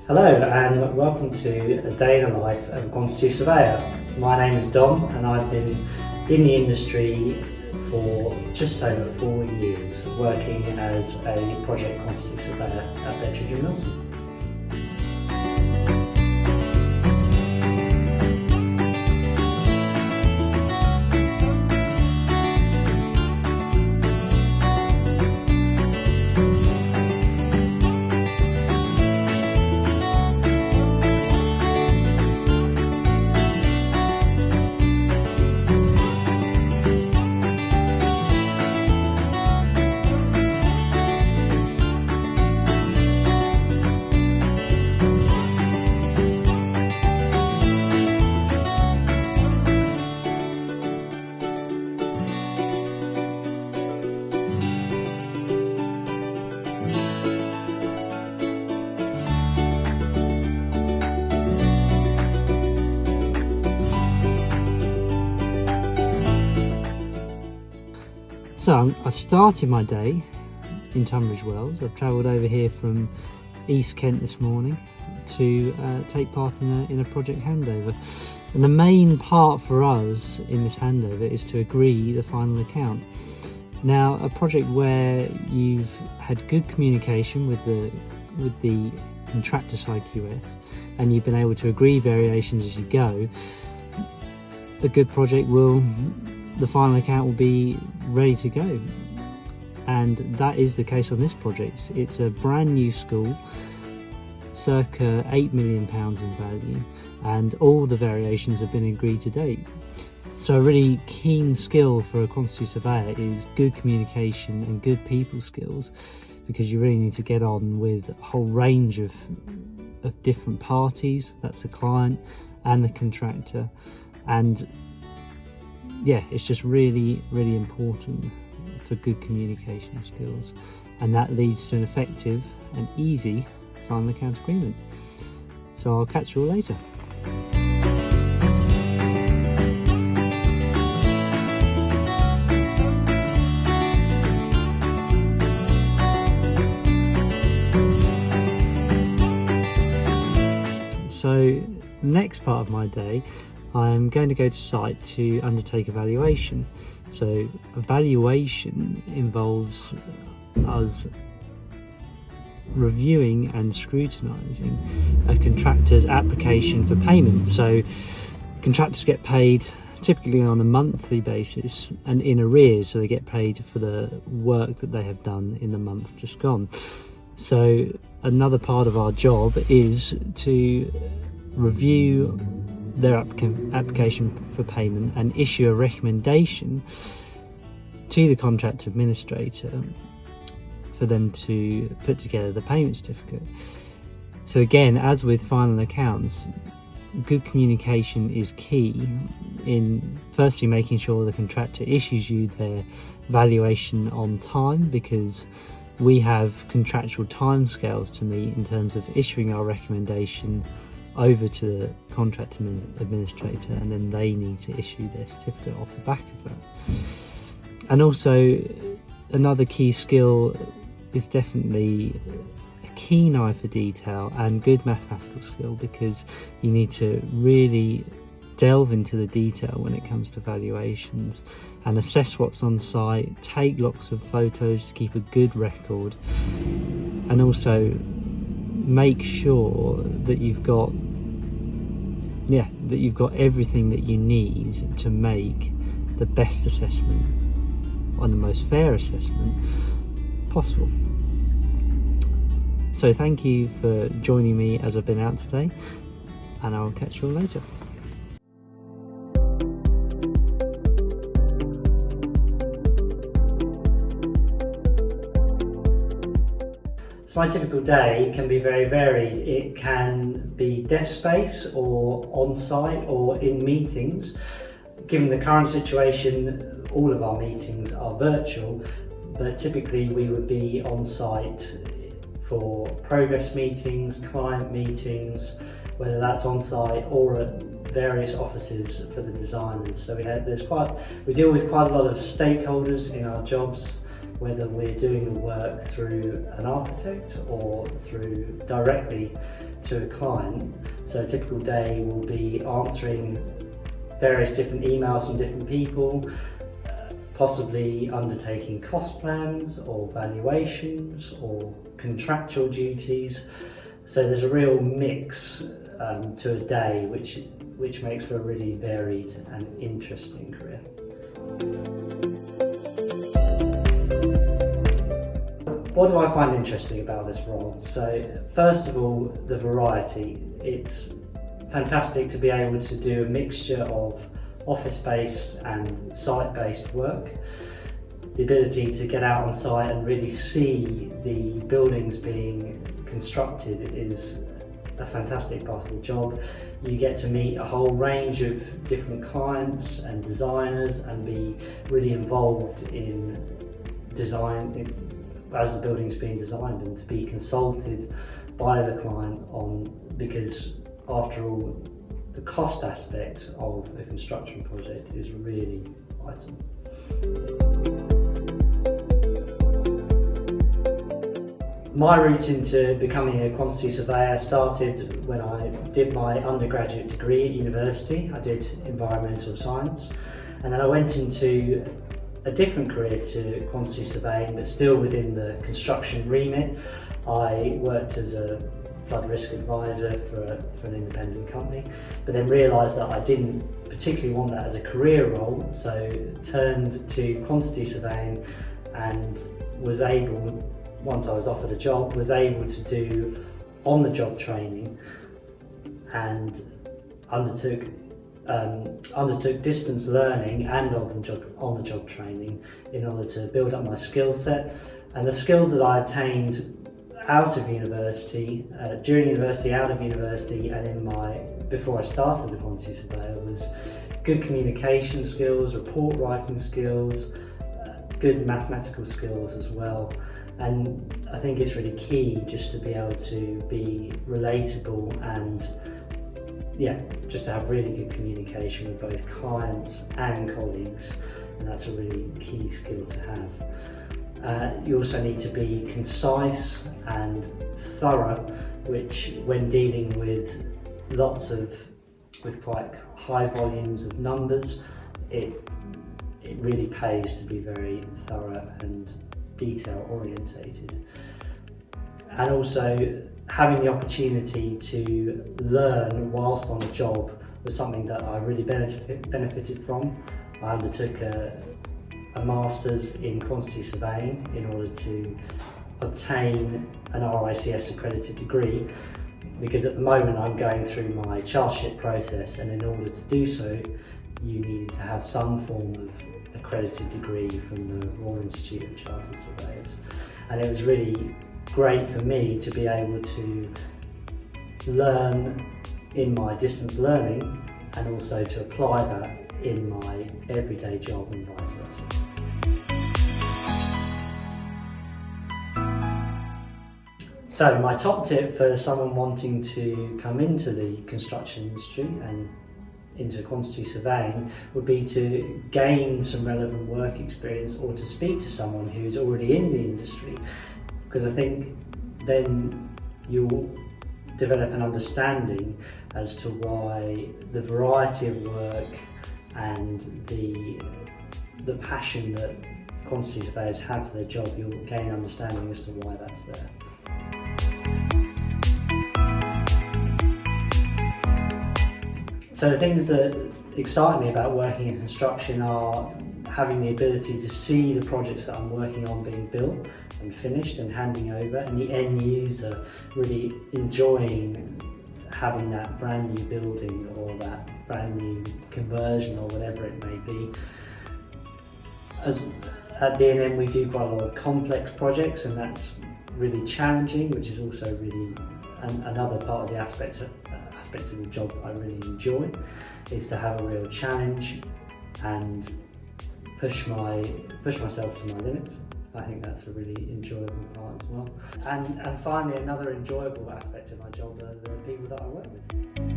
Hello and welcome to A Day in the Life of a Quantity Surveyor. My name is Dom and I've been in the industry for just over 4 years, working as a project quantity surveyor at Bedford and Wilson. So I've started my day in Tunbridge Wells. I've travelled over here from East Kent this morning to take part in a project handover. And the main part for us in this handover is to agree the final account. Now, a project where you've had good communication with the contractor side QS and you've been able to agree variations as you go, a good project the final account will be ready to go. And that is the case on this project. It's a brand new school, circa £8 million in value, and all the variations have been agreed to date. So a really keen skill for a quantity surveyor is good communication and good people skills, because you really need to get on with a whole range of different parties. That's the client and the contractor, and yeah, it's just really important for good communication skills, and that leads to an effective and easy final account agreement. So I'll catch you all later. So the next part of my day, I'm going to go to site to undertake evaluation. So evaluation involves us reviewing and scrutinising a contractor's application for payment. So contractors get paid typically on a monthly basis and in arrears, so they get paid for the work that they have done in the month just gone. So another part of our job is to review their application for payment and issue a recommendation to the contract administrator for them to put together the payment certificate. So again, as with final accounts, good communication is key in firstly making sure the contractor issues you their valuation on time, because we have contractual timescales to meet in terms of issuing our recommendation over to the contract administrator, and then they need to issue their certificate off the back of that. And also another key skill is definitely a keen eye for detail and good mathematical skill, because you need to really delve into the detail when it comes to valuations and assess what's on site, take lots of photos to keep a good record, and also make sure that you've got everything that you need to make the best assessment and the most fair assessment possible. So thank you for joining me as I've been out today, and I'll catch you all later. So my typical day can be very varied. It can be desk space or on-site or in meetings. Given the current situation, all of our meetings are virtual, but typically we would be on-site for progress meetings, client meetings, whether that's on-site or at various offices for the designers. So we deal with quite a lot of stakeholders in our jobs, whether we're doing the work through an architect or through directly to a client. So a typical day will be answering various different emails from different people, possibly undertaking cost plans or valuations or contractual duties. So there's a real mix to a day, which makes for a really varied and interesting career. What do I find interesting about this role? So first of all, the variety. It's fantastic to be able to do a mixture of office-based and site-based work. The ability to get out on site and really see the buildings being constructed is a fantastic part of the job. You get to meet a whole range of different clients and designers and be really involved in design as the building's being designed, and to be consulted by the client because after all, the cost aspect of a construction project is really vital. My route into becoming a quantity surveyor started when I did my undergraduate degree at university. I did environmental science, and then I went into a different career to quantity surveying, but still within the construction remit. I worked as a flood risk advisor for an independent company, but then realised that I didn't particularly want that as a career role, so turned to quantity surveying and was able, once I was offered a job, was able to do on-the-job training and undertook distance learning and on-the-job training in order to build up my skill set. And the skills that I obtained out of university, during university, out of university, and before I started as a quantity surveyor was good communication skills, report writing skills, good mathematical skills as well. And I think it's really key just to be able to be relatable and just to have really good communication with both clients and colleagues, and that's a really key skill to have. You also need to be concise and thorough, which when dealing with quite high volumes of numbers, it really pays to be very thorough and detail orientated. And also having the opportunity to learn whilst on the job was something that I really benefited from. I undertook a master's in quantity surveying in order to obtain an RICS accredited degree, because at the moment I'm going through my chartership process, and in order to do so you need to have some form of accredited degree from the Royal Institute of Chartered Surveyors. And it was really great for me to be able to learn in my distance learning and also to apply that in my everyday job and vice versa. So my top tip for someone wanting to come into the construction industry and into quantity surveying would be to gain some relevant work experience, or to speak to someone who's already in the industry, because I think then you'll develop an understanding as to why the variety of work and the passion that quantity surveyors have for their job, you'll gain understanding as to why that's there. So the things that excite me about working in construction are having the ability to see the projects that I'm working on being built and finished and handing over, and the end user really enjoying having that brand new building or that brand new conversion or whatever it may be. As at B&M we do quite a lot of complex projects, and that's really challenging, which is also really another part of the aspect of the job that I really enjoy, is to have a real challenge and push myself to my limits. I think that's a really enjoyable part as well. And finally, another enjoyable aspect of my job are the people that I work with.